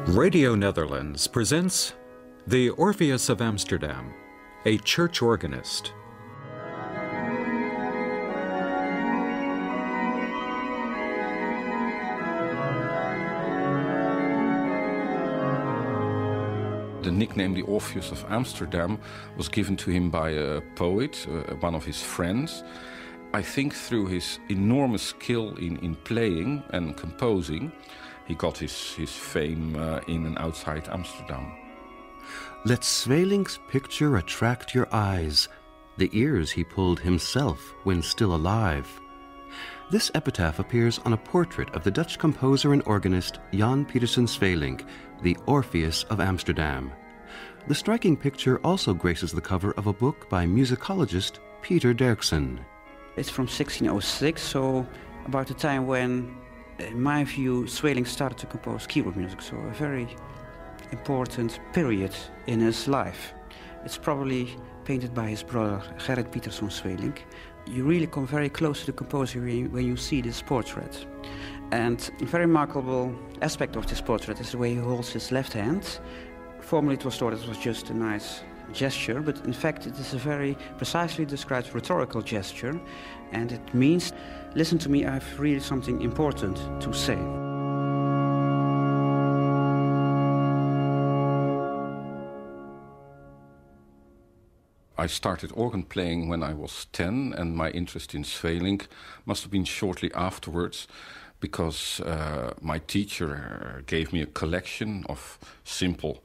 Radio Netherlands presents the Orpheus of Amsterdam, a church organist. The nickname the Orpheus of Amsterdam was given to him by a poet, one of his friends. I think through his enormous skill in playing and composing, he got his fame in and outside Amsterdam. Let Swelink's picture attract your eyes, the ears he pulled himself when still alive. This epitaph appears on a portrait of the Dutch composer and organist Pieterszoon Sweelinck, the Orpheus of Amsterdam. The striking picture also graces the cover of a book by musicologist Peter Derksen. It's from 1606, so about the time when, in my view, Sweelinck started to compose keyboard music, so a very important period in his life. It's probably painted by his brother Gerrit Pieterszoon Sweelinck. You really come very close to the composer when you see this portrait. And a very remarkable aspect of this portrait is the way he holds his left hand. Formerly it was thought it was just a nice gesture, but in fact it is a very precisely described rhetorical gesture, and it means, listen to me, I have really something important to say. I started organ playing when I was 10, and my interest in Sweelinck must have been shortly afterwards, because my teacher gave me a collection of simple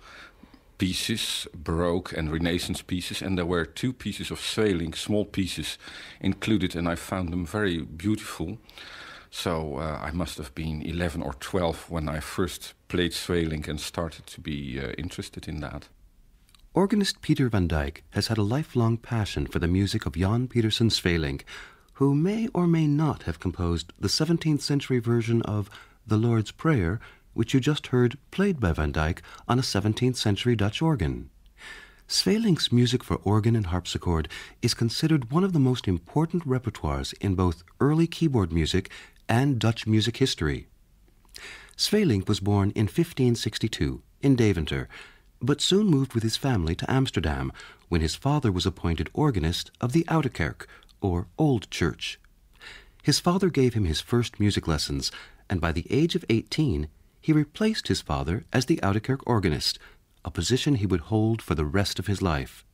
pieces, Baroque and Renaissance pieces, and there were 2 pieces of Sweelinck, small pieces, included, and I found them very beautiful. So I must have been 11 or 12 when I first played Sweelinck and started to be interested in that. Organist Peter van Dijk has had a lifelong passion for the music of Pieterszoon Sweelinck, who may or may not have composed the 17th century version of The Lord's Prayer, which you just heard played by Van Dijk on a 17th century Dutch organ. Sweelinck's music for organ and harpsichord is considered one of the most important repertoires in both early keyboard music and Dutch music history. Sweelinck was born in 1562 in Deventer, but soon moved with his family to Amsterdam when his father was appointed organist of the Oude Kerk, or Old Church. His father gave him his first music lessons, and by the age of 18, he replaced his father as the Oude Kerk organist, a position he would hold for the rest of his life.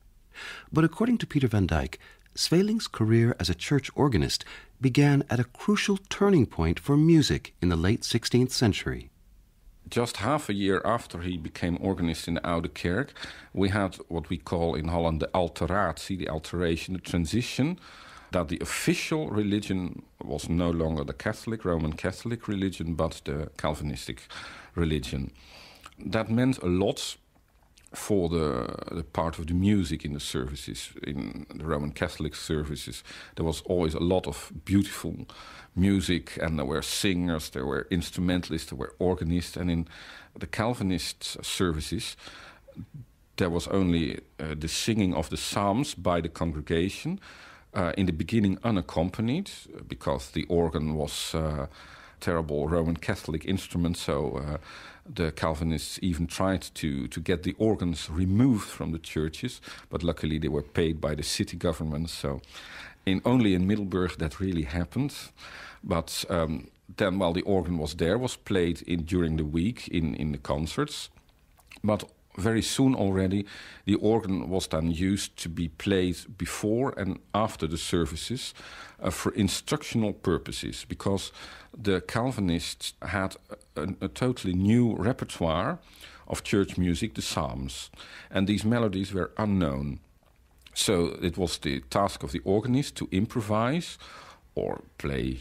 But according to Peter van Dijk, Sweelinck's career as a church organist began at a crucial turning point for music in the late 16th century. Just half a year after he became organist in the Oude Kerk, we had what we call in Holland the alteratie, the alteration, the transition, that the official religion was no longer the Catholic, Roman Catholic religion, but the Calvinistic religion. That meant a lot for the part of the music in the services. In the Roman Catholic services, there was always a lot of beautiful music, and there were singers, there were instrumentalists, there were organists, and in the Calvinist services, there was only the singing of the psalms by the congregation, in the beginning unaccompanied, because the organ was a terrible Roman Catholic instrument, so the Calvinists even tried to get the organs removed from the churches, but luckily they were paid by the city government, so only in Middelburg that really happened. But then while the organ was there, was played during the week in the concerts, but very soon already, the organ was then used to be played before and after the services for instructional purposes, because the Calvinists had a totally new repertoire of church music, the psalms, and these melodies were unknown. So it was the task of the organist to improvise or play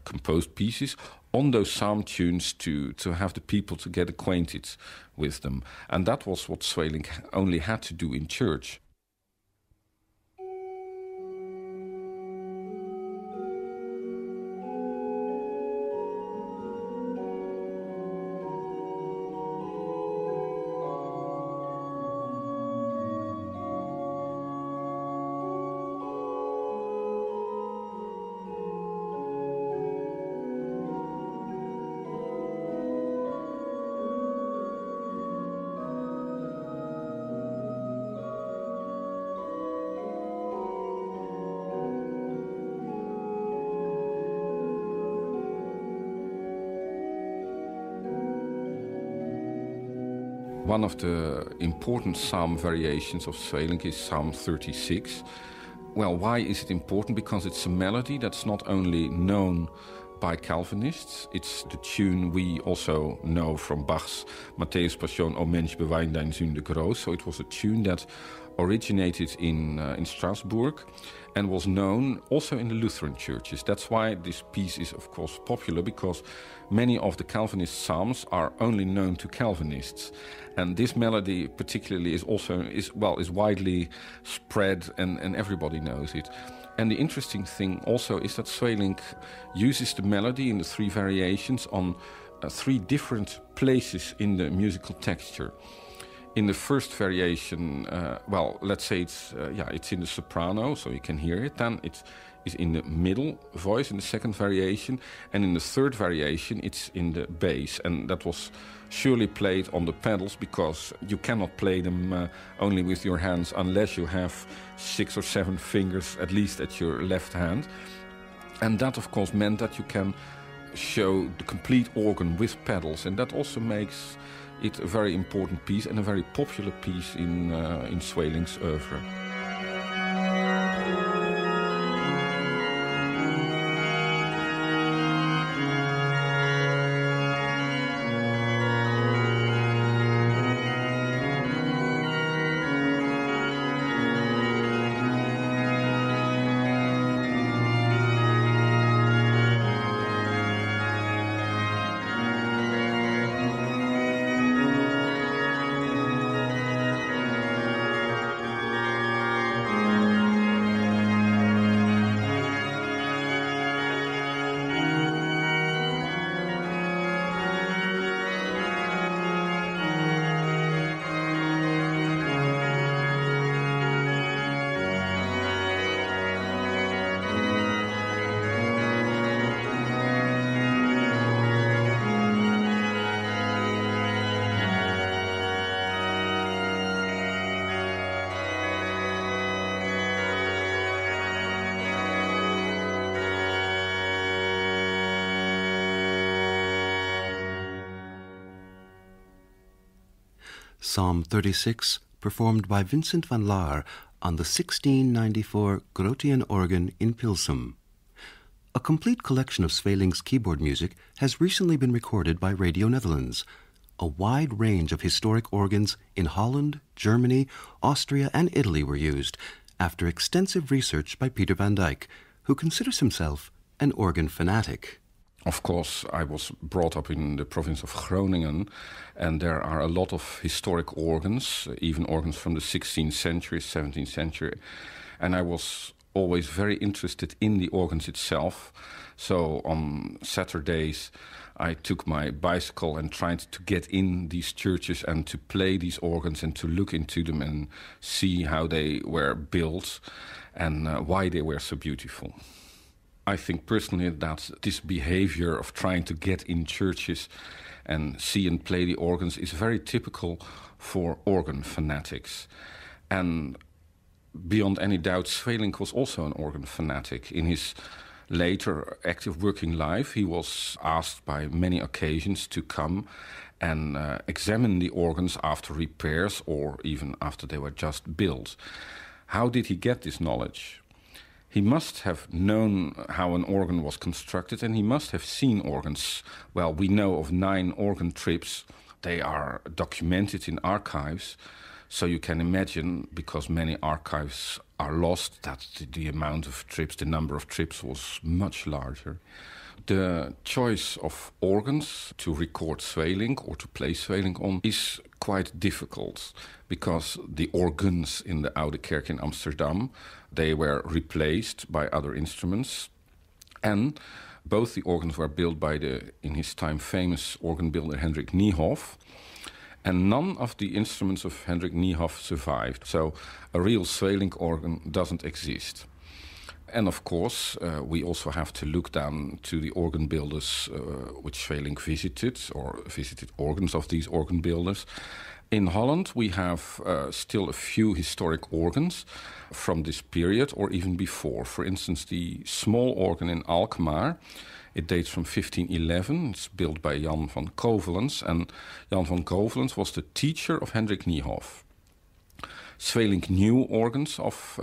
composed pieces on those psalm tunes to have the people to get acquainted with them. And that was what Sweelinck only had to do in church. One of the important psalm variations of Sweelinck is Psalm 36. Well, why is it important? Because it's a melody that's not only known by Calvinists, it's the tune we also know from Bach's Matthäus Passion, O Mensch, bewein dein Sünde groß. So it was a tune that originated in Strasbourg and was known also in the Lutheran churches. That's why this piece is, of course, popular, because many of the Calvinist psalms are only known to Calvinists. And this melody particularly is widely spread and everybody knows it. And the interesting thing also is that Sweelinck uses the melody in the three variations on three different places in the musical texture. In the first variation, let's say it's in the soprano, so you can hear it. Then it is in the middle voice in the second variation, and in the third variation, it's in the bass. And that was surely played on the pedals, because you cannot play them only with your hands unless you have 6 or 7 fingers at least at your left hand. And that, of course, meant that you can show the complete organ with pedals, and that also makes it a very important piece and a very popular piece in Sweelinck's oeuvre. Psalm 36, performed by Vincent van Laar on the 1694 Grotian organ in Pieterszoon. A complete collection of Sweelinck's keyboard music has recently been recorded by Radio Netherlands. A wide range of historic organs in Holland, Germany, Austria, and Italy were used after extensive research by Pieter van Dijk, who considers himself an organ fanatic. Of course, I was brought up in the province of Groningen, and there are a lot of historic organs, even organs from the 16th century, 17th century. And I was always very interested in the organs itself. So on Saturdays, I took my bicycle and tried to get in these churches and to play these organs and to look into them and see how they were built and why they were so beautiful. I think personally that this behavior of trying to get in churches and see and play the organs is very typical for organ fanatics. And beyond any doubt, Sweelinck was also an organ fanatic. In his later active working life, he was asked by many occasions to come and examine the organs after repairs or even after they were just built. How did he get this knowledge? He must have known how an organ was constructed, and he must have seen organs. Well, we know of 9 organ trips. They are documented in archives. So you can imagine, because many archives are lost, that the amount of trips, the number of trips was much larger. The choice of organs to record Sweelinck or to play Sweelinck on is quite difficult, because the organs in the Oude Kerk in Amsterdam, they were replaced by other instruments, and both the organs were built by the, in his time, famous organ builder Hendrik Niehoff, and none of the instruments of Hendrik Niehoff survived. So a real Sweelinck organ doesn't exist. And of course, we also have to look down to the organ builders which Sweelinck visited, or visited organs of these organ builders. In Holland, we have still a few historic organs from this period or even before. For instance, the small organ in Alkmaar It dates from 1511. It's built by Jan van Covelens, and Jan van Covelens was the teacher of Hendrik Niehoff. Sweelinck knew organs of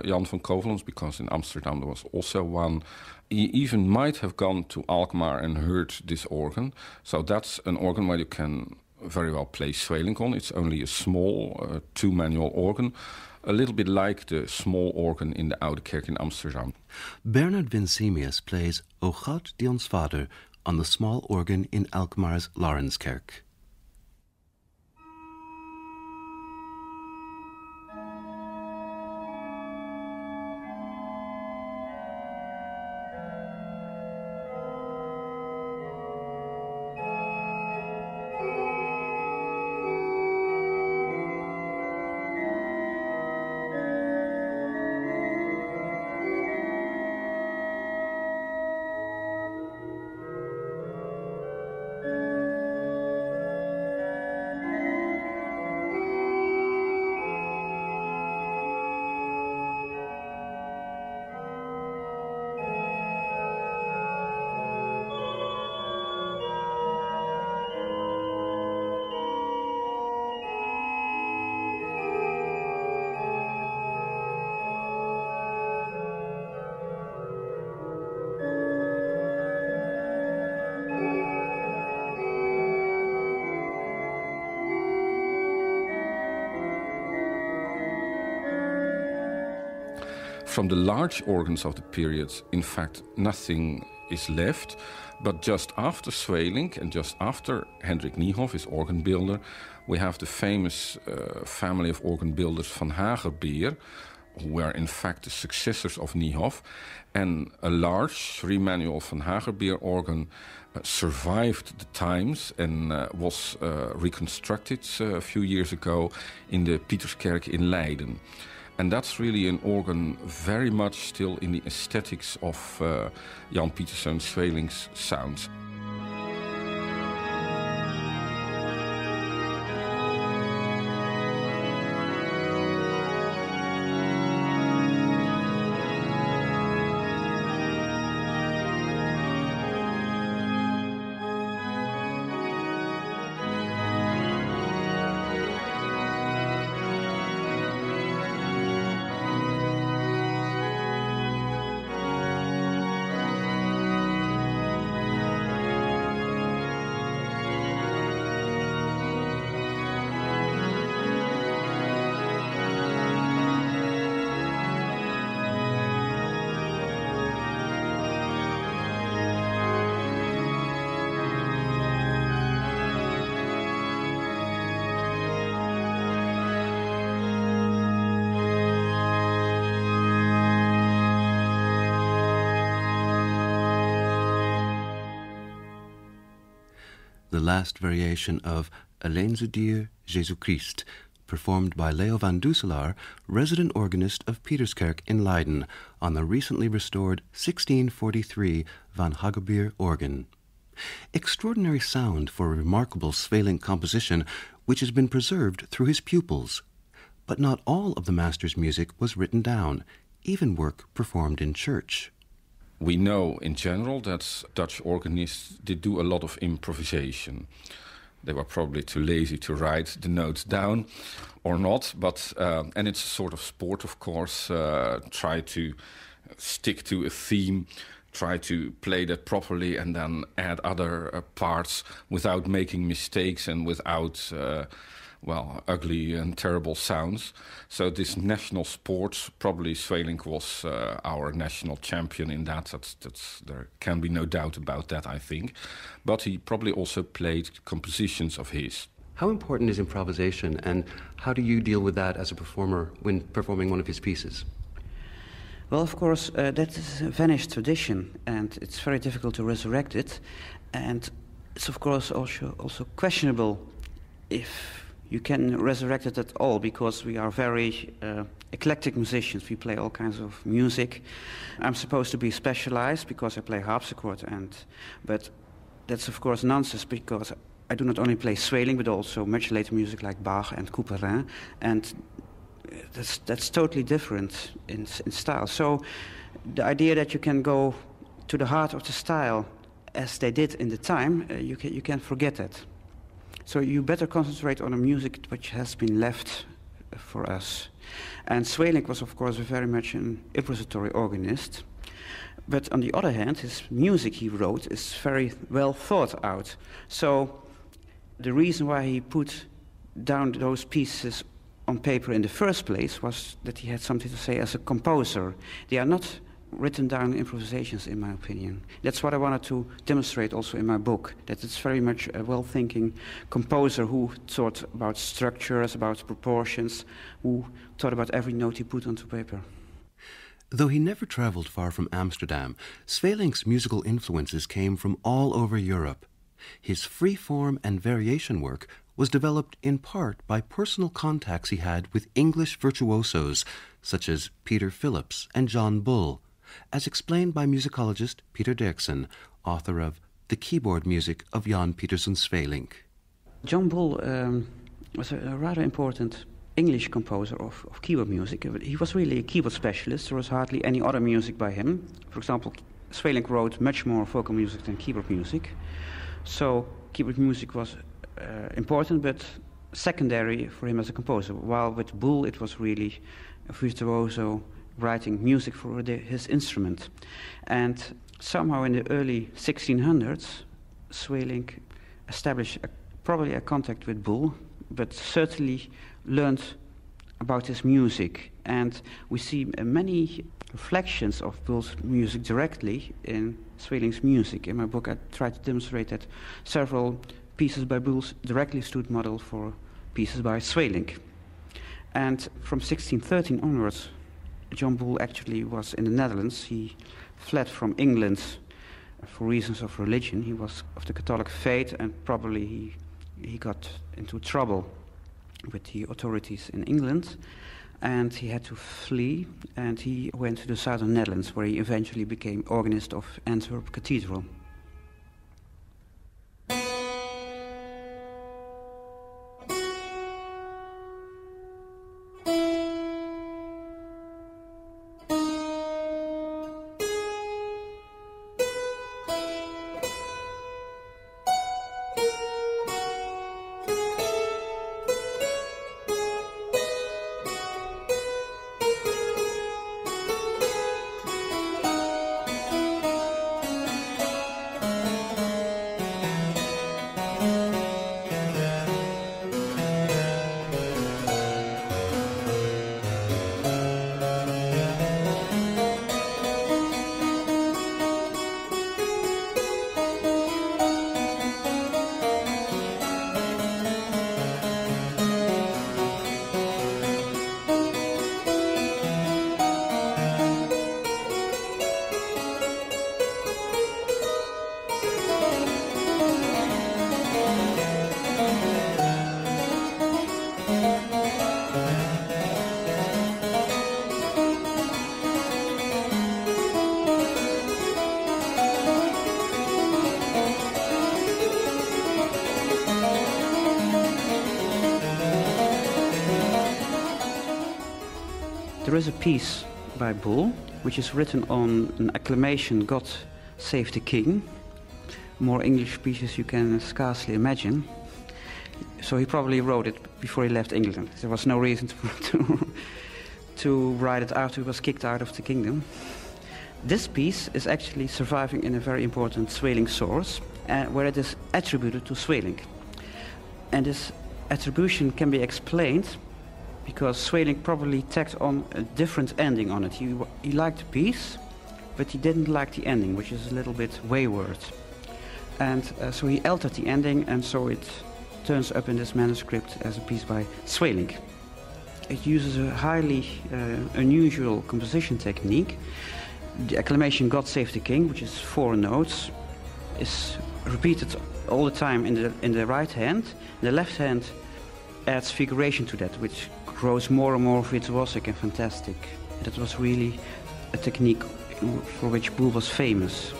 Jan van Covelens because in Amsterdam there was also one. He even might have gone to Alkmaar and heard this organ. So that's an organ where you can very well play Sweelinck on. It's only a small two-manual organ, a little bit like the small organ in the Oude Kerk in Amsterdam. Bernard Winsemius plays O God die ons Vader on the small organ in Alkmaar's Laurenskerk. From the large organs of the period, in fact, nothing is left. But just after Sweelinck and just after Hendrik Niehoff, his organ builder, we have the famous family of organ builders van Hagerbeer, who were in fact the successors of Niehoff. And a large three-manual van Hagerbeer organ survived the times and was reconstructed a few years ago in the Pieterskerk in Leiden. And that's really an organ very much still in the aesthetics of Jan Pieterszoon Sweelinck's sounds. The last variation of Alleen zo dier, Jezus Christ, performed by Leo van Dusselaar, resident organist of Pieterskerk in Leiden, on the recently restored 1643 Van Hagerbeer organ. Extraordinary sound for a remarkable Sweelinck composition which has been preserved through his pupils. But not all of the master's music was written down, even work performed in church. We know in general that Dutch organists did do a lot of improvisation. They were probably too lazy to write the notes down or not, but and it's a sort of sport, of course. Try to stick to a theme, try to play that properly, and then add other parts without making mistakes and without ugly and terrible sounds. So this national sport, probably Sweelinck was our national champion in that. There can be no doubt about that, I think. But he probably also played compositions of his. How important is improvisation, and how do you deal with that as a performer when performing one of his pieces? Well, of course, that is a vanished tradition, and it's very difficult to resurrect it. And it's, of course, also questionable if you can resurrect it at all, because we are very eclectic musicians. We play all kinds of music. I'm supposed to be specialized because I play harpsichord, but that's of course nonsense, because I do not only play Sweelinck but also much later music like Bach and Couperin, and that's totally different in style. So the idea that you can go to the heart of the style as they did in the time, you can't forget that. So you better concentrate on the music which has been left for us. And Sweelinck was, of course, very much an improvisatory organist. But on the other hand, his music he wrote is very well thought out. So the reason why he put down those pieces on paper in the first place was that he had something to say as a composer. They are not written down improvisations, in my opinion. That's what I wanted to demonstrate also in my book, that it's very much a well-thinking composer who thought about structures, about proportions, who thought about every note he put onto paper. Though he never traveled far from Amsterdam, Sweelinck's musical influences came from all over Europe. His free-form and variation work was developed in part by personal contacts he had with English virtuosos such as Peter Phillips and John Bull, as explained by musicologist Peter Derksen, author of The Keyboard Music of Jan Pieterszoon Sweelinck. John Bull was a rather important English composer of keyboard music. He was really a keyboard specialist. There was hardly any other music by him. For example, Sweelinck wrote much more vocal music than keyboard music. So keyboard music was important, but secondary for him as a composer. While with Bull, it was really a virtuoso writing music for his instrument. And somehow in the early 1600s, Sweelinck established probably a contact with Bull, but certainly learned about his music. And we see many reflections of Bull's music directly in Sweelinck's music. In my book, I try to demonstrate that several pieces by Bull directly stood model for pieces by Sweelinck. And from 1613 onwards, John Bull actually was in the Netherlands. He fled from England for reasons of religion. He was of the Catholic faith, and probably he got into trouble with the authorities in England, and he had to flee, and he went to the southern Netherlands, where he eventually became organist of Antwerp Cathedral. There is a piece by Bull, which is written on an acclamation, God Save the King. More English pieces you can scarcely imagine. So he probably wrote it before he left England. There was no reason to write it after he was kicked out of the kingdom. This piece is actually surviving in a very important Sweelinck source, where it is attributed to Sweelinck. And this attribution can be explained because Sweelinck probably tacked on a different ending on it. He liked the piece, but he didn't like the ending, which is a little bit wayward. And so he altered the ending, and so it turns up in this manuscript as a piece by Sweelinck. It uses a highly unusual composition technique. The acclamation God Save the King, which is 4 notes, is repeated all the time in the right hand. The left hand adds figuration to that, which grows more and more virtuosic and fantastic. That was really a technique for which Bull was famous.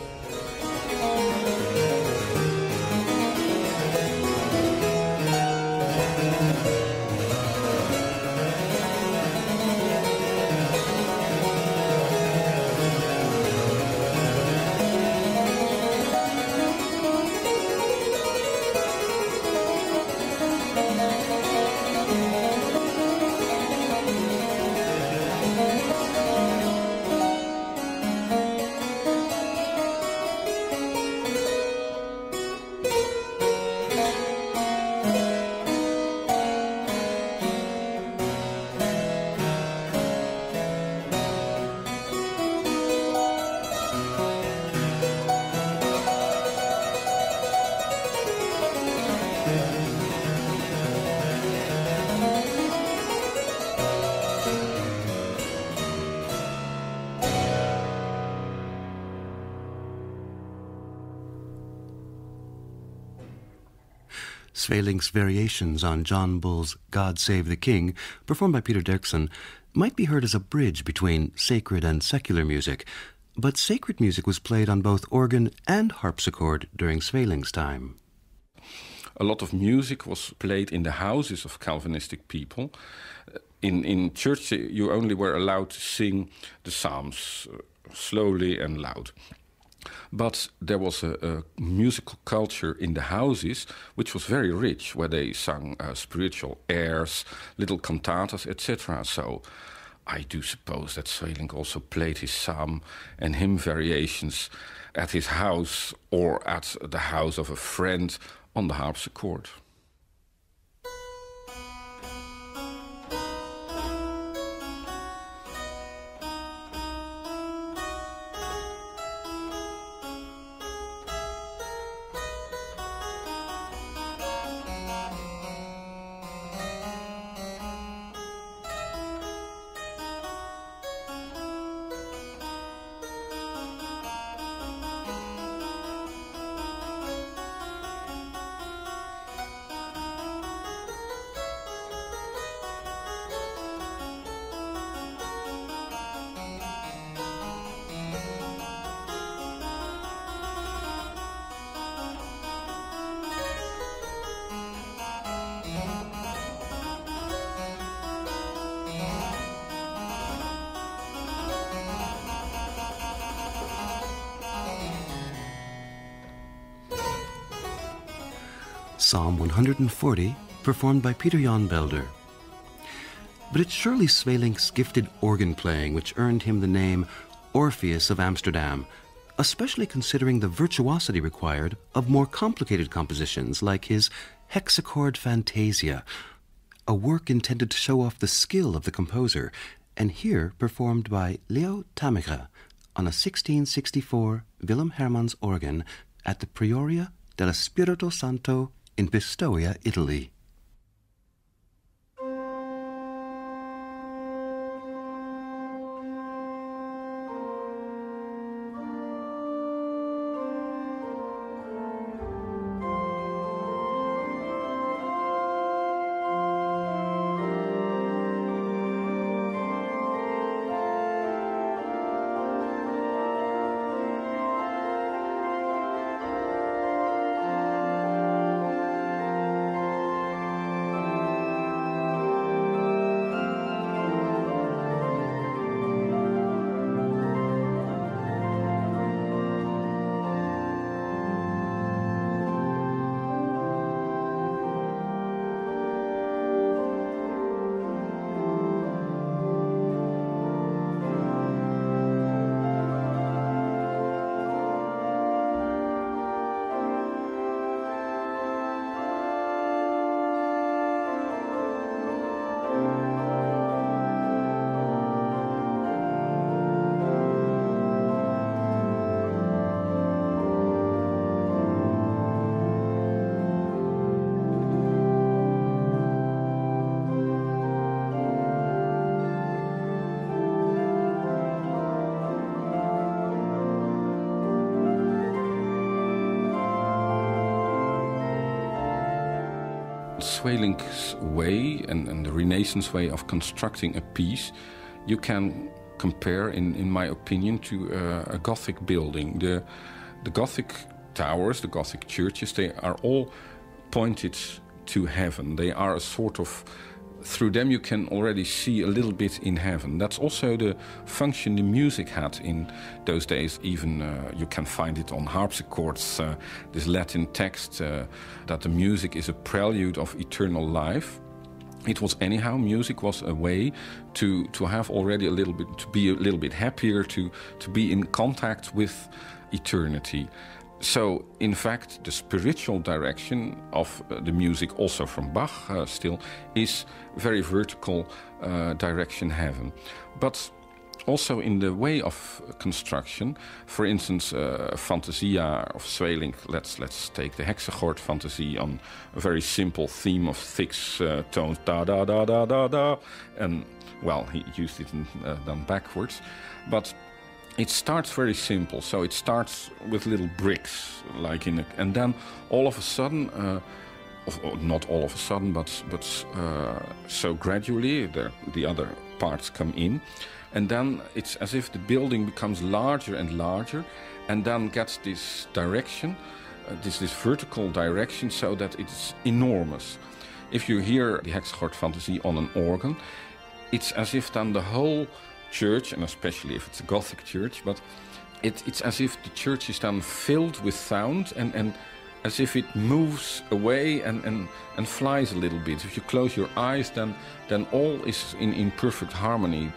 Swelink's variations on John Bull's God Save the King, performed by Peter Derksen, might be heard as a bridge between sacred and secular music, but sacred music was played on both organ and harpsichord during Swelink's time. A lot of music was played in the houses of Calvinistic people. In church, you only were allowed to sing the psalms slowly and loud. But there was a musical culture in the houses which was very rich, where they sang spiritual airs, little cantatas, etc. So I do suppose that Sweelinck also played his psalm and hymn variations at his house or at the house of a friend on the harpsichord. Psalm 140, performed by Peter Jan Belder. But it's surely Swelink's gifted organ playing which earned him the name Orpheus of Amsterdam, especially considering the virtuosity required of more complicated compositions like his hexachord Fantasia, a work intended to show off the skill of the composer, and here performed by Leo Tamega on a 1664 Willem Hermans organ at the Prioria dello Spirito Santo in Pistoia, Italy. Swelink's way and the Renaissance way of constructing a piece, you can compare, in my opinion, to a Gothic building. The Gothic towers, the Gothic churches, they are all pointed to heaven. They are a sort of, through them you can already see a little bit in heaven. That's also the function the music had in those days. Even you can find it on harpsichords, this Latin text that the music is a prelude of eternal life. It was anyhow, music was a way to have already a little bit, to be a little bit happier, to be in contact with eternity. So, in fact, the spiritual direction of the music, also from Bach still, is very vertical direction heaven. But also in the way of construction, for instance, Fantasia of Sweelinck, let's take the hexachord Fantasie on a very simple theme of six tones, da da da da da da, and well, he used it done backwards, but it starts very simple. So it starts with little bricks, like and then all of a sudden not all of a sudden, but so gradually the other parts come in. And then it's as if the building becomes larger and larger, and then gets this direction, this vertical direction, so that it's enormous. If you hear the Hexagord Fantasie on an organ, it's as if then the whole church, and especially if it's a Gothic church, but it's as if the church is then filled with sound, and as if it moves away and flies a little bit. If you close your eyes, then all is in perfect harmony.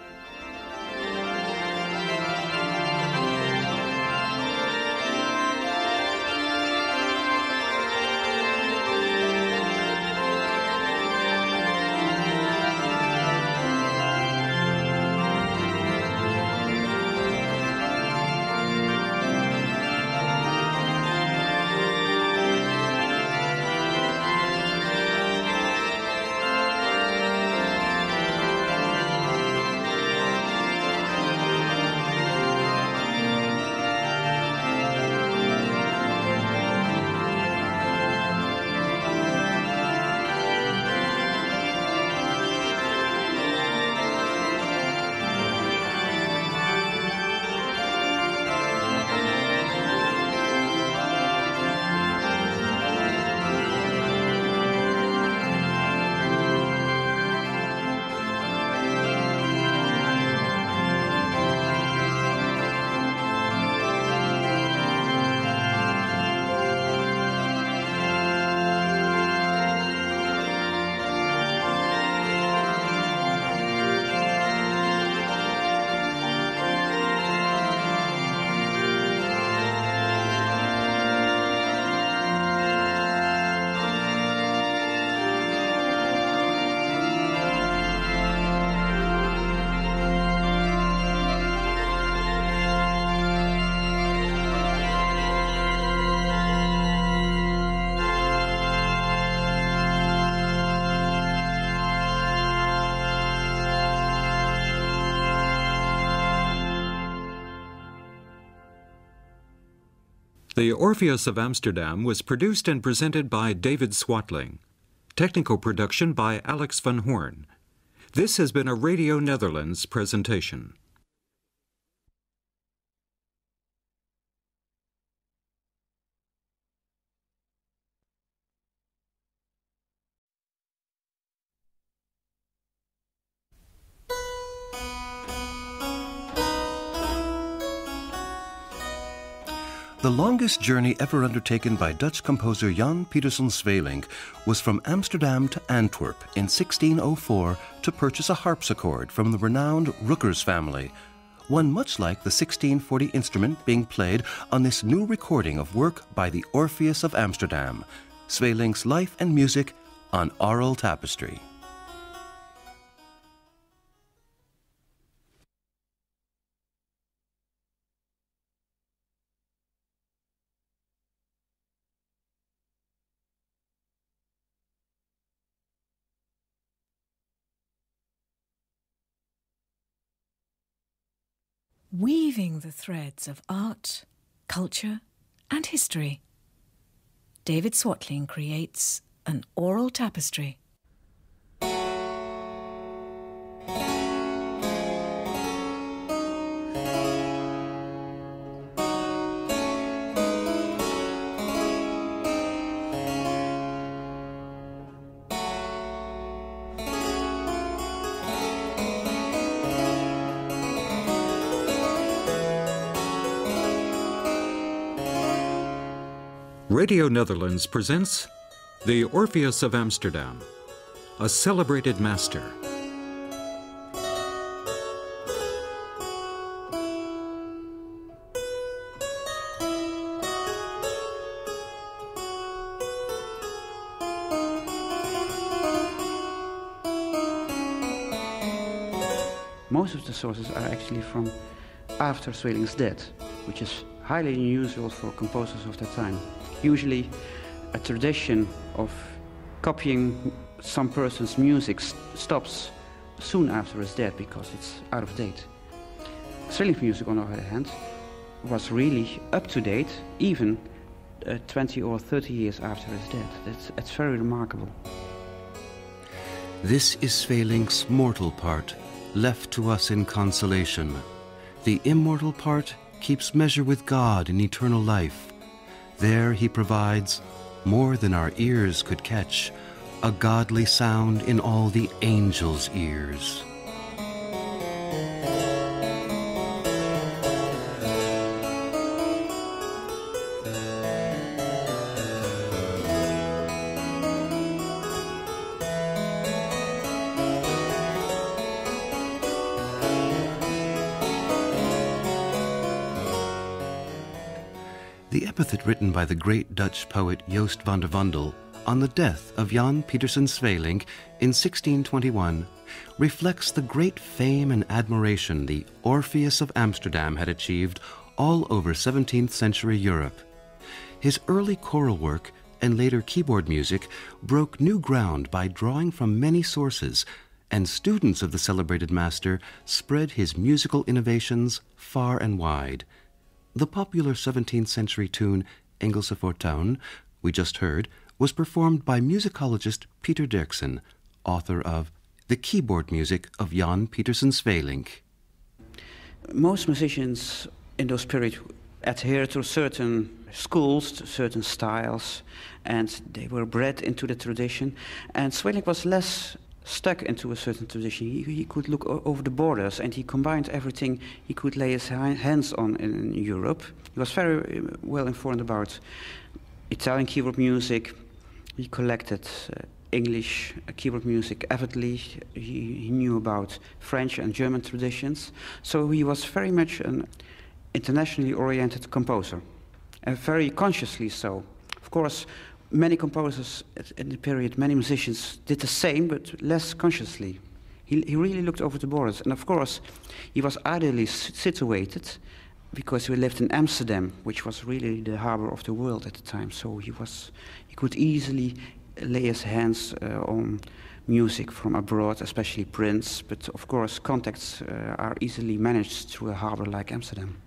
The Orpheus of Amsterdam was produced and presented by David Swatling. Technical production by Alex van Hoorn. This has been a Radio Netherlands presentation. The longest journey ever undertaken by Dutch composer Jan Pieterszoon Sweelinck was from Amsterdam to Antwerp in 1604 to purchase a harpsichord from the renowned Rookers family, one much like the 1640 instrument being played on this new recording of work by the Orpheus of Amsterdam, Sweelinck's life and music on oral tapestry. Weaving the threads of art, culture, and history, David Swatling creates an oral tapestry. Radio Netherlands presents The Orpheus of Amsterdam, a celebrated master. Most of the sources are actually from after Sweelinck's death, which is highly unusual for composers of that time. Usually a tradition of copying some person's music stops soon after his death because it's out of date. Sweelinck's music, on the other hand, was really up to date, even 20 or 30 years after his death. It's very remarkable. This is Swelink's mortal part, left to us in consolation. The immortal part keeps measure with God in eternal life. There he provides, more than our ears could catch, a godly sound in all the angels' ears. The epithet written by the great Dutch poet Joost van der Vondel on the death of Jan Pieterszoon Sweelinck in 1621 reflects the great fame and admiration the Orpheus of Amsterdam had achieved all over 17th century Europe. His early choral work and later keyboard music broke new ground by drawing from many sources, and students of the celebrated master spread his musical innovations far and wide. The popular 17th century tune Engelse Fortuin, we just heard, was performed by musicologist Pieter Derksen, author of The Keyboard Music of Jan Pieterszoon Sweelinck. Most musicians in those periods adhered to certain schools, to certain styles, and they were bred into the tradition. And Sweelinck was less stuck into a certain tradition. He could look over the borders, and he combined everything he could lay his hands on in Europe. He was very well informed about Italian keyboard music. He collected English keyboard music avidly. He knew about French and German traditions. So he was very much an internationally oriented composer, and very consciously so. Of course, many composers in the period, many musicians did the same, but less consciously. He really looked over the borders. And of course, he was ideally situated because he lived in Amsterdam, which was really the harbor of the world at the time. So he could easily lay his hands on music from abroad, especially Prince. But of course, contacts are easily managed through a harbor like Amsterdam.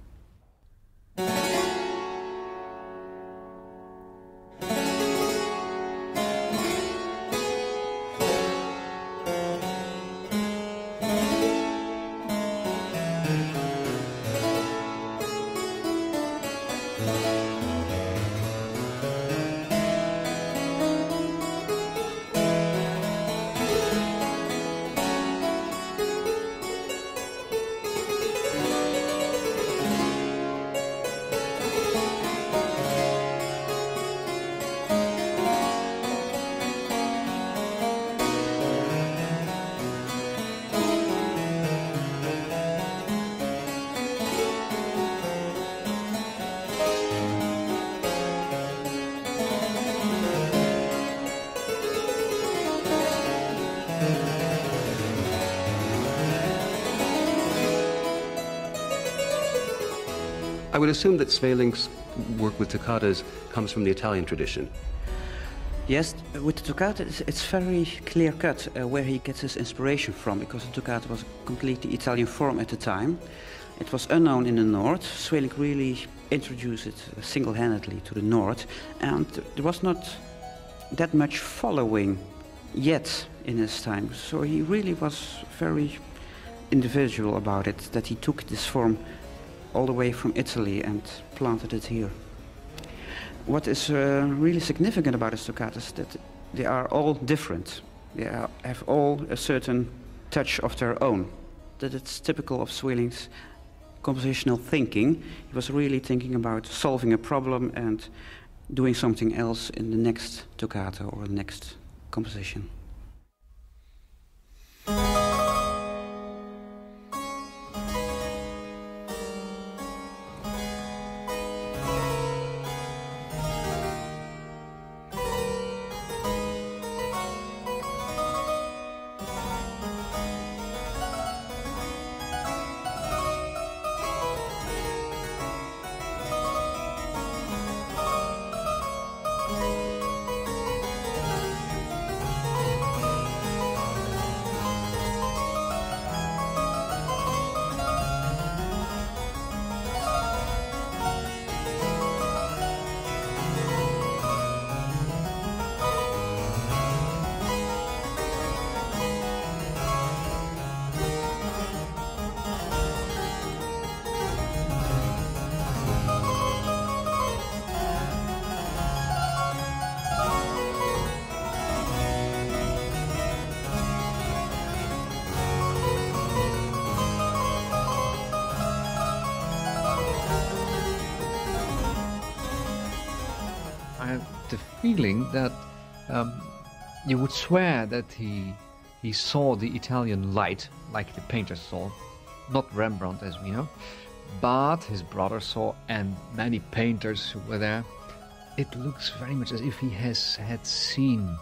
I would assume that Swelink's work with toccatas comes from the Italian tradition. Yes, with the toccata, it's very clear-cut where he gets his inspiration from, because the toccata was a completely Italian form at the time. It was unknown in the north. Sweelinck really introduced it single-handedly to the north, and there was not that much following yet in his time. So he really was very individual about it, that he took this form all the way from Italy and planted it here. What is really significant about his toccatas is that they are all different. They have all a certain touch of their own. That it's typical of Sweelink's compositional thinking. He was really thinking about solving a problem and doing something else in the next toccata or the next composition. feeling that you would swear that he saw the Italian light, like the painters saw, not Rembrandt as we know, but his brother saw, and many painters who were there. It looks very much as if he had seen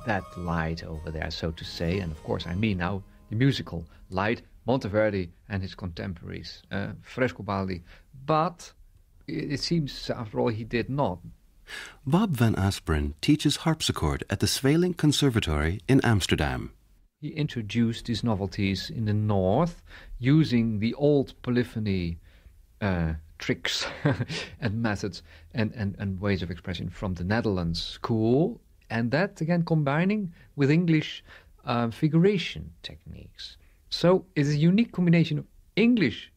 that light over there, so to say. And of course, I mean now the musical light, Monteverdi and his contemporaries, Frescobaldi. But it seems, after all, he did not. Bob van Asperen teaches harpsichord at the Sweelinck Conservatory in Amsterdam. He introduced these novelties in the north using the old polyphony tricks and methods and ways of expression from the Netherlands school, and that again combining with English figuration techniques. So it's a unique combination of English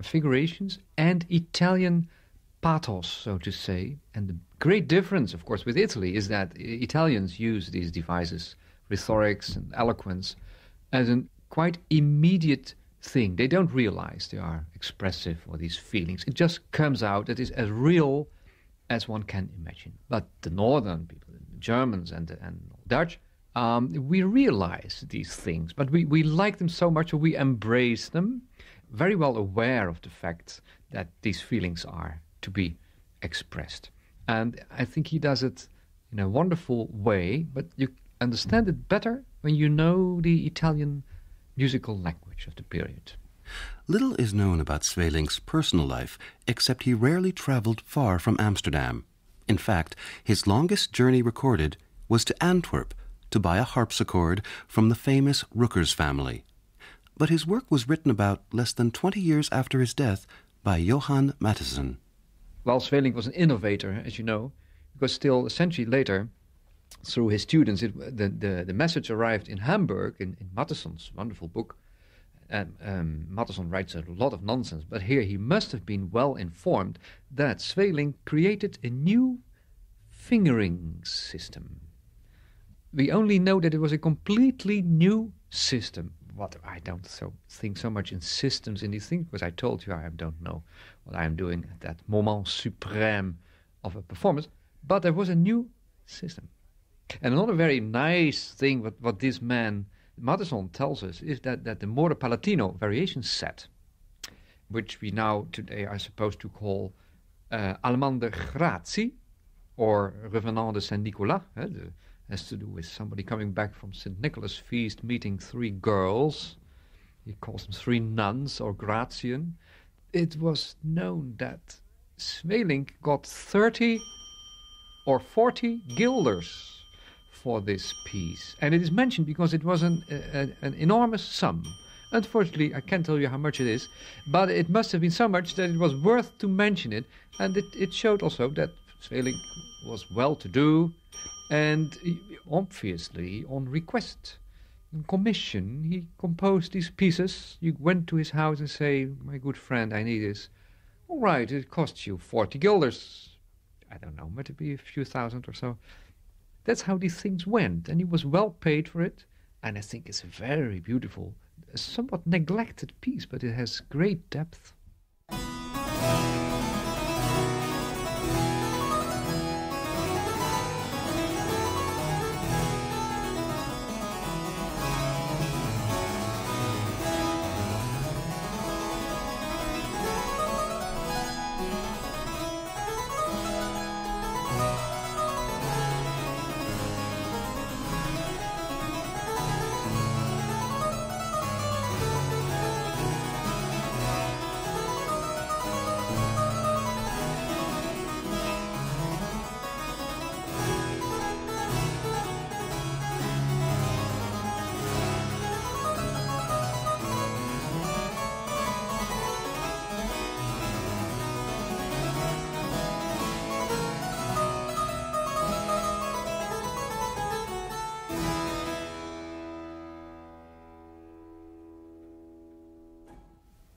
figurations and Italian pathos, so to say. And the great difference, of course, with Italy is that Italians use these devices, rhetorics and eloquence, as a quite immediate thing. They don't realize they are expressive or these feelings. It just comes out. It is as real as one can imagine. But the northern people, the Germans and Dutch, we realize these things, but we like them so much, so we embrace them, very well aware of the fact that these feelings are to be expressed. And I think he does it in a wonderful way, but you understand it better when you know the Italian musical language of the period. Little is known about Sweelinck's personal life, except he rarely traveled far from Amsterdam. In fact, his longest journey recorded was to Antwerp to buy a harpsichord from the famous Rookers family. But his work was written about less than 20 years after his death by Johann Mattheson. Well, Sweelinck was an innovator, as you know, because still a century later, through his students, the message arrived in Hamburg, in Mattheson's wonderful book. Mattheson writes a lot of nonsense, but here he must have been well informed that Sweelinck created a new fingering system. We only know that it was a completely new system. What I don't think so much in systems in these things, because I told you I don't know what I am doing at that moment supreme of a performance. But there was a new system. And another very nice thing, what this man, Mattheson, tells us, is that the More Palatino variation set, which we now today are supposed to call Allemande Grazie, or Revenant de Saint-Nicolas, has to do with somebody coming back from St. Nicholas' feast, meeting three girls. He calls them three nuns, or Gratian. It was known that Sweelinck got 30 or 40 guilders for this piece. And it is mentioned because it was an enormous sum. Unfortunately, I can't tell you how much it is, but it must have been so much that it was worth to mention it. And it showed also that Sweelinck was well-to-do, and obviously on request, on commission, he composed these pieces. You went to his house and say, "My good friend, I need this." All right, it costs you 40 guilders. I don't know, might it be a few thousand or so. That's how these things went, and he was well paid for it. And I think it's a very beautiful, somewhat neglected piece, but it has great depth.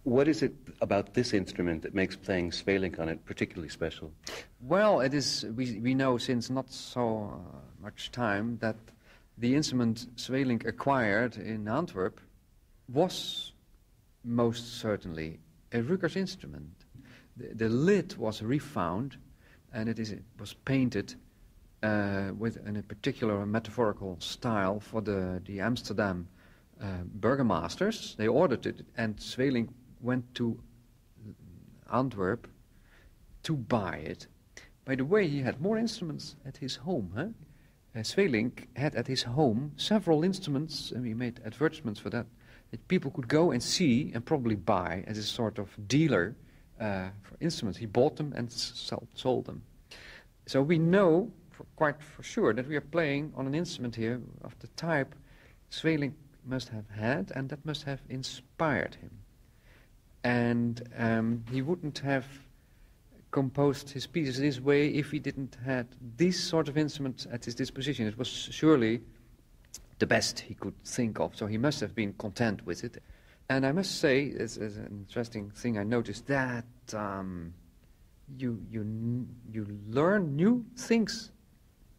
What is it about this instrument that makes playing Sweelinck on it particularly special? Well, it is. We know since not so much time that the instrument Sweelinck acquired in Antwerp was most certainly a Rücker's instrument. The lid was refound, and it was painted in a particular metaphorical style for the Amsterdam burgomasters. They ordered it, and Sweelinck went to Antwerp to buy it. By the way, he had more instruments at his home. Sweelinck had at his home several instruments, and we made advertisements for that people could go and see and probably buy as a sort of dealer for instruments. He bought them and sold them. So we know quite for sure that we are playing on an instrument here of the type Sweelinck must have had, and that must have inspired him. And he wouldn't have composed his pieces this way if he didn't have this sort of instrument at his disposition. It was surely the best he could think of, so he must have been content with it. And I must say, it's an interesting thing I noticed, that you learn new things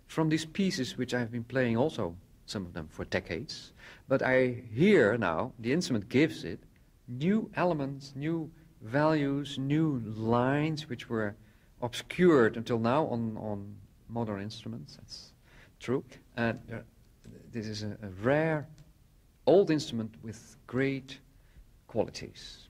from these pieces, which I've been playing also, some of them for decades. But I hear now, the instrument gives it, new elements, new values, new lines, which were obscured until now on modern instruments. That's true. And this is a rare, old instrument with great qualities.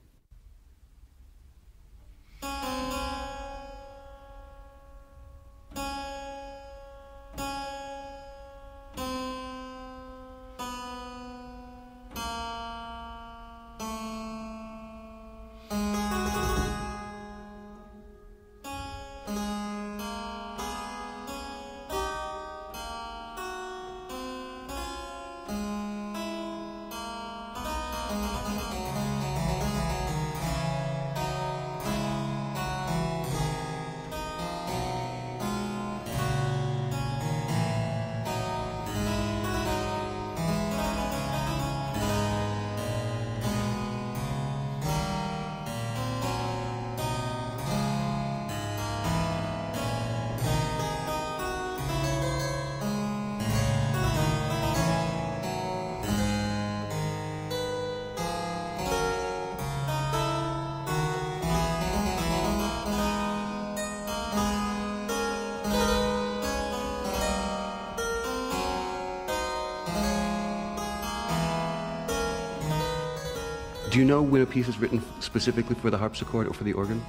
Do you know when a piece is written specifically for the harpsichord or for the organ?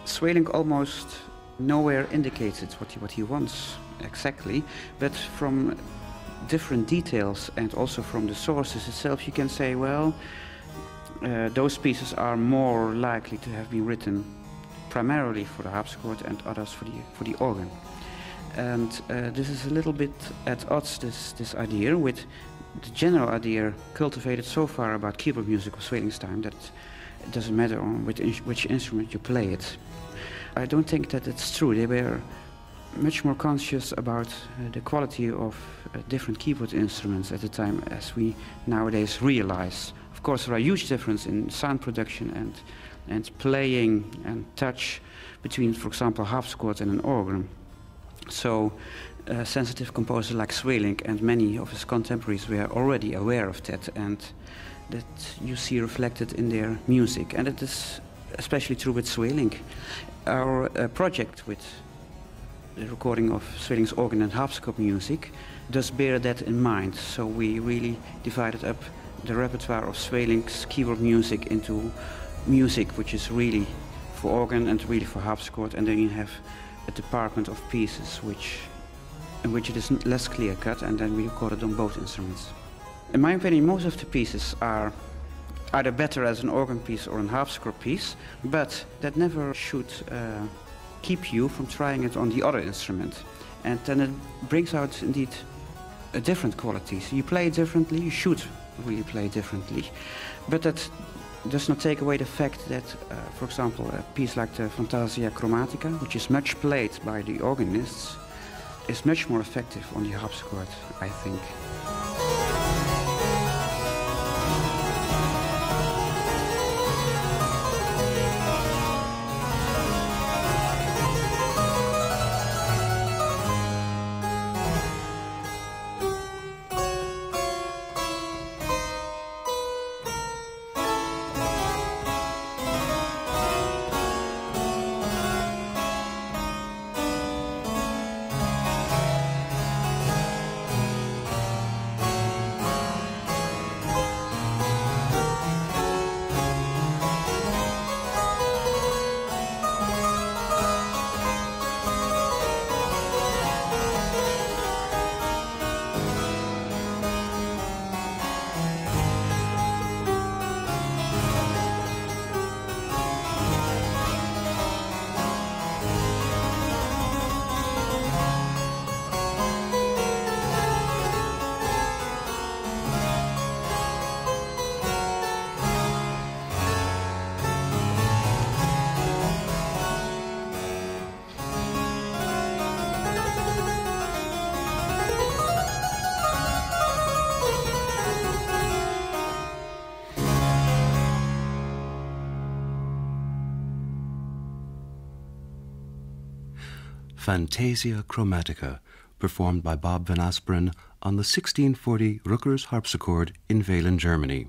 Sweelinck almost nowhere indicates it, what he wants exactly, but from different details and also from the sources itself, you can say, well, those pieces are more likely to have been written primarily for the harpsichord and others for the organ. And this is a little bit at odds, this idea, with the general idea cultivated so far about keyboard music of Sweelinck's time, that it doesn't matter on which instrument you play it. I don't think that it's true. They were much more conscious about the quality of different keyboard instruments at the time, as we nowadays realize. Of course, there are huge differences in sound production and playing and touch between, for example, a harpsichord and an organ. So sensitive composers like Sweelinck and many of his contemporaries were already aware of that, and that you see reflected in their music. And it is especially true with Sweelinck. Our project with the recording of Sweelinck's organ and harpsichord music does bear that in mind. So we really divided up the repertoire of Sweelinck's keyboard music into music which is really for organ and really for harpsichord, and then you have a department of pieces in which it is less clear-cut, and then we recorded on both instruments. In my opinion, most of the pieces are either better as an organ piece or a harpsichord piece, but that never should keep you from trying it on the other instrument. And then it brings out, indeed, a different quality. So you play differently, you should really play differently. But that does not take away the fact that, for example, a piece like the Fantasia Chromatica, which is much played by the organists, is much more effective on the harpsichord, I think. Fantasia Chromatica, performed by Bob van Asperen on the 1640 Ruckers harpsichord in Velen, Germany.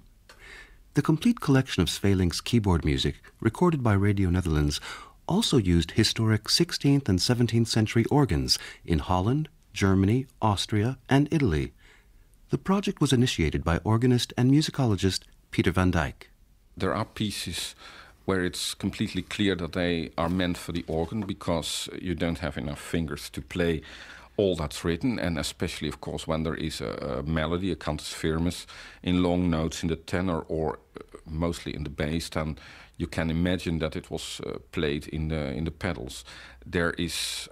The complete collection of Swelink's keyboard music, recorded by Radio Netherlands, also used historic 16th and 17th century organs in Holland, Germany, Austria, and Italy. The project was initiated by organist and musicologist Pieter van Dijk. There are pieces where it's completely clear that they are meant for the organ because you don't have enough fingers to play all that's written, and especially, of course, when there is a melody, a cantus firmus, in long notes in the tenor or mostly in the bass, then you can imagine that it was played in the pedals. There is,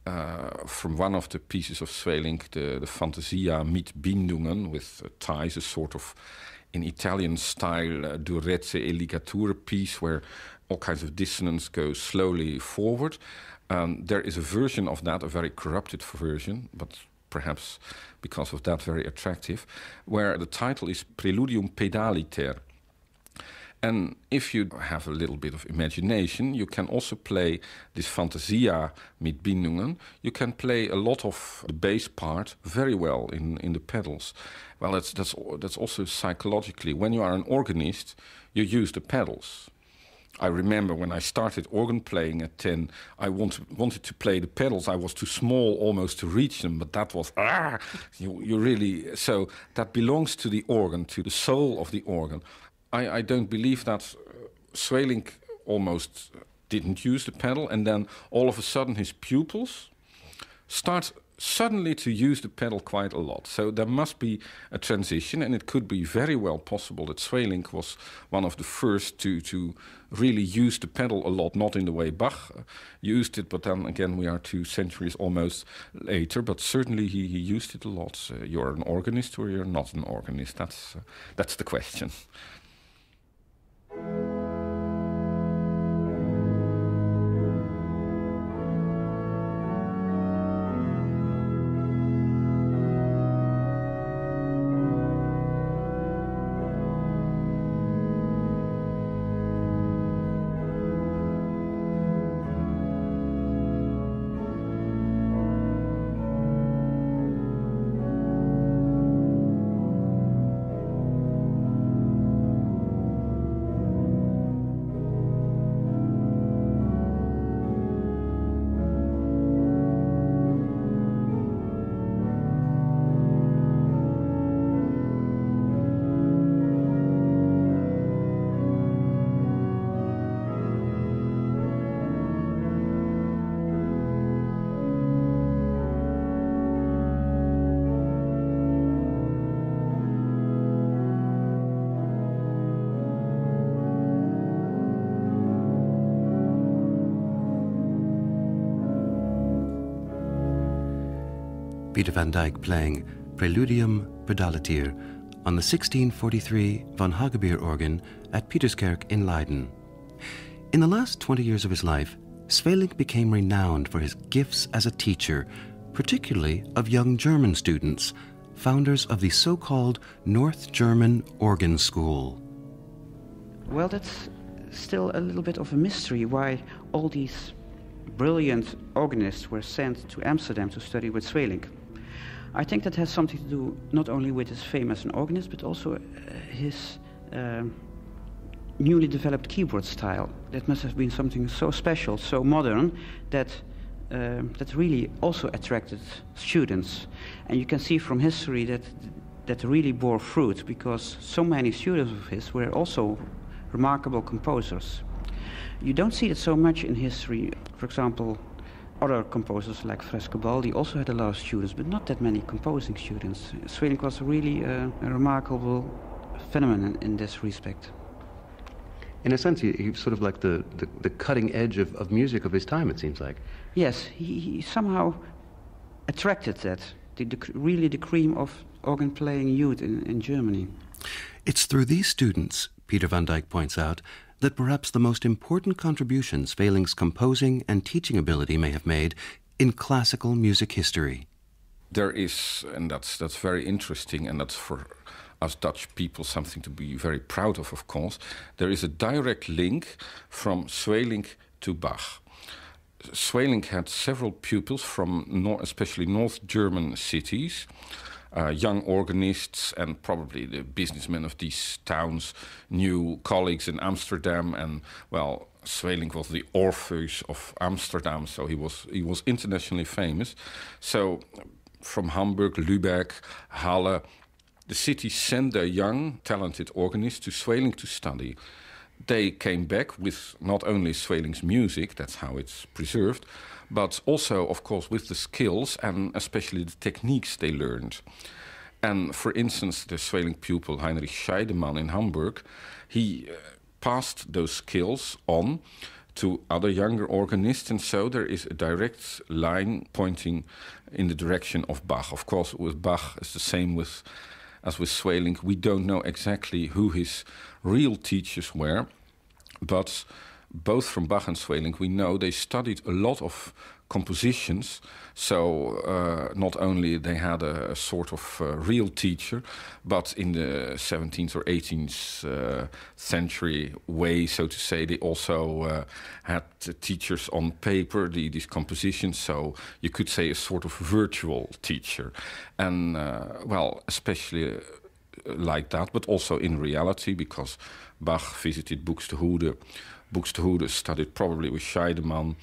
from one of the pieces of Sweelinck, the Fantasia mit Bindungen, with ties, a sort of, in Italian style, durezze e ligature piece, where all kinds of dissonance go slowly forward. There is a version of that, a very corrupted version, but perhaps because of that very attractive, where the title is Preludium Pedaliter. And if you have a little bit of imagination, you can also play this Fantasia mit Bindungen. You can play a lot of the bass part very well in the pedals. Well, that's also psychologically. When you are an organist, you use the pedals. I remember when I started organ playing at 10, I wanted to play the pedals. I was too small almost to reach them, but that was, you really, so that belongs to the organ, to the soul of the organ. I don't believe that Sweelinck almost didn't use the pedal, and then all of a sudden his pupils start suddenly to use the pedal quite a lot. So there must be a transition, and it could be very well possible that Sweelinck was one of the first to really use the pedal a lot, not in the way Bach used it, but then again we are 2 centuries almost later, but certainly he used it a lot. You're an organist or you're not an organist, that's the question. Pieter van Dijk playing Preludium Pedaliter on the 1643 Van Hagebeer organ at Pieterskerk in Leiden. In the last 20 years of his life, Sweelinck became renowned for his gifts as a teacher, particularly of young German students, founders of the so-called North German Organ School. Well, that's still a little bit of a mystery why all these brilliant organists were sent to Amsterdam to study with Sweelinck. I think that has something to do not only with his fame as an organist, but also his newly developed keyboard style. That must have been something so special, so modern, that really also attracted students. And you can see from history that really bore fruit, because so many students of his were also remarkable composers. You don't see it so much in history. For example, other composers like Frescobaldi also had a lot of students, but not that many composing students. Sweelinck was really a remarkable phenomenon in this respect. In a sense, he was sort of like the cutting edge of music of his time, it seems like. Yes, he somehow attracted that, really the cream of organ-playing youth in Germany. It's through these students, Pieter van Dijk points out, that perhaps the most important contribution Sweelinck's composing and teaching ability may have made in classical music history. There is, and that's very interesting, and that's for us Dutch people something to be very proud of course, there is a direct link from Sweelinck to Bach. Sweelinck had several pupils from especially North German cities, young organists, and probably the businessmen of these towns knew colleagues in Amsterdam. And, well, Sweelinck was the Orpheus of Amsterdam, so he was internationally famous. So from Hamburg, Lübeck, Halle, the cities sent their young, talented organists to Sweelinck to study. They came back with not only Sweelinck's music, that's how it's preserved, but also, of course, with the skills and especially the techniques they learned. And for instance, the Sweelinck pupil Heinrich Scheidemann in Hamburg, he passed those skills on to other younger organists, and so there is a direct line pointing in the direction of Bach. Of course, with Bach, it's the same as with Sweelinck. We don't know exactly who his real teachers were, but both from Bach and Sweelinck, we know they studied a lot of compositions. So not only they had a sort of real teacher, but in the 17th or 18th century way, so to say, they also had teachers on paper, these compositions. So you could say a sort of virtual teacher. And, well, especially like that, but also in reality, because Bach visited Buxtehude. Buxtehude studied probably with Scheidemann.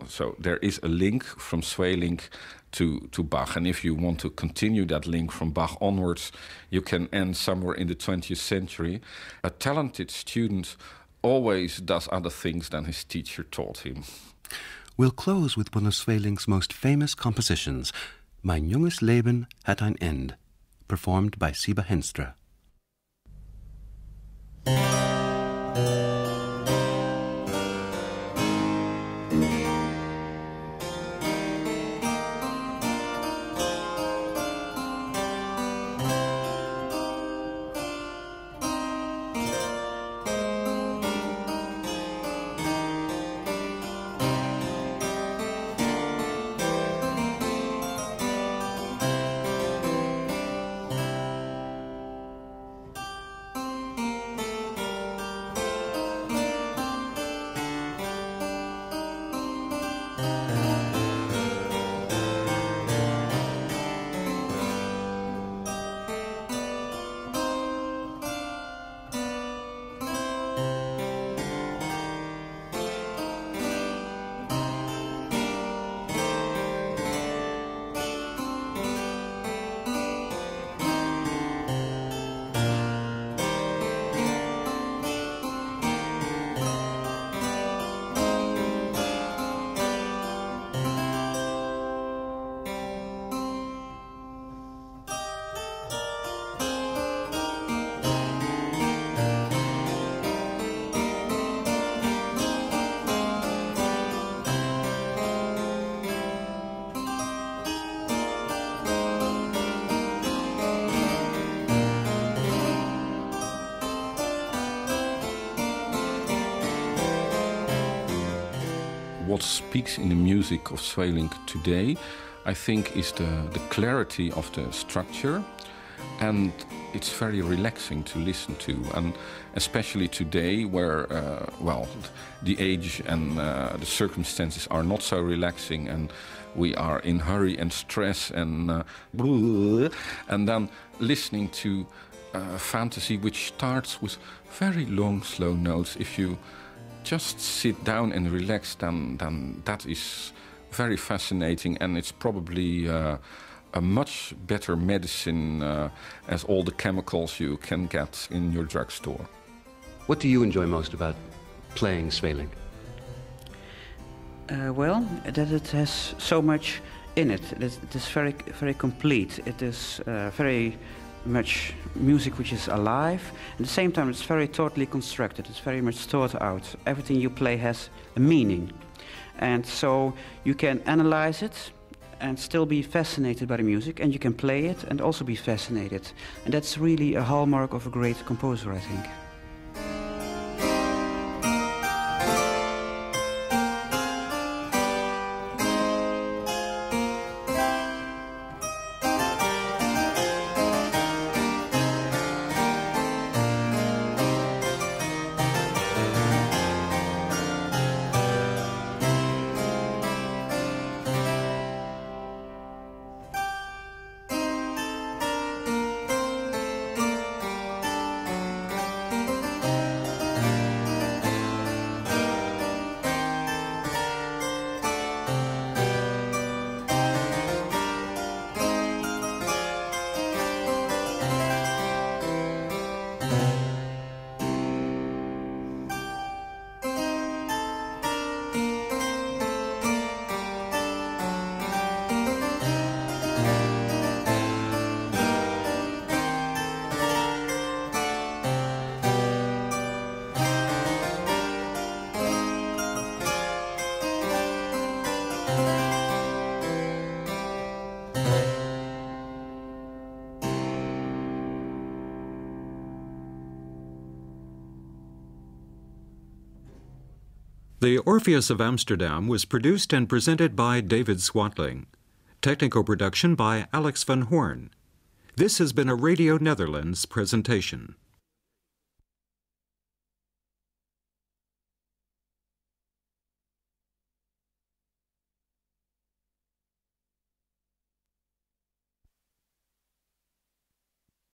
So there is a link from Sweelinck to Bach. And if you want to continue that link from Bach onwards, you can end somewhere in the 20th century. A talented student always does other things than his teacher taught him. We'll close with one of Sweelinck's most famous compositions, Mein junges Leben hat ein Ende, performed by Siba Henstra. What speaks in the music of Sweelinck today, I think, is the clarity of the structure, and it's very relaxing to listen to, and especially today where, well, the age and the circumstances are not so relaxing, and we are in hurry and stress and then listening to fantasy which starts with very long, slow notes. If you just sit down and relax, then that is very fascinating, and it's probably a much better medicine as all the chemicals you can get in your drugstore. What do you enjoy most about playing Sweelinck? Well, that it has so much in it. It is very, very complete. It is very much music which is alive. At the same time, it's very totally constructed. It's very much thought out. Everything you play has a meaning. And so you can analyze it and still be fascinated by the music, and you can play it and also be fascinated. And that's really a hallmark of a great composer, I think. The Orpheus of Amsterdam was produced and presented by David Swatling. Technical production by Alex van Hoorn. This has been a Radio Netherlands presentation.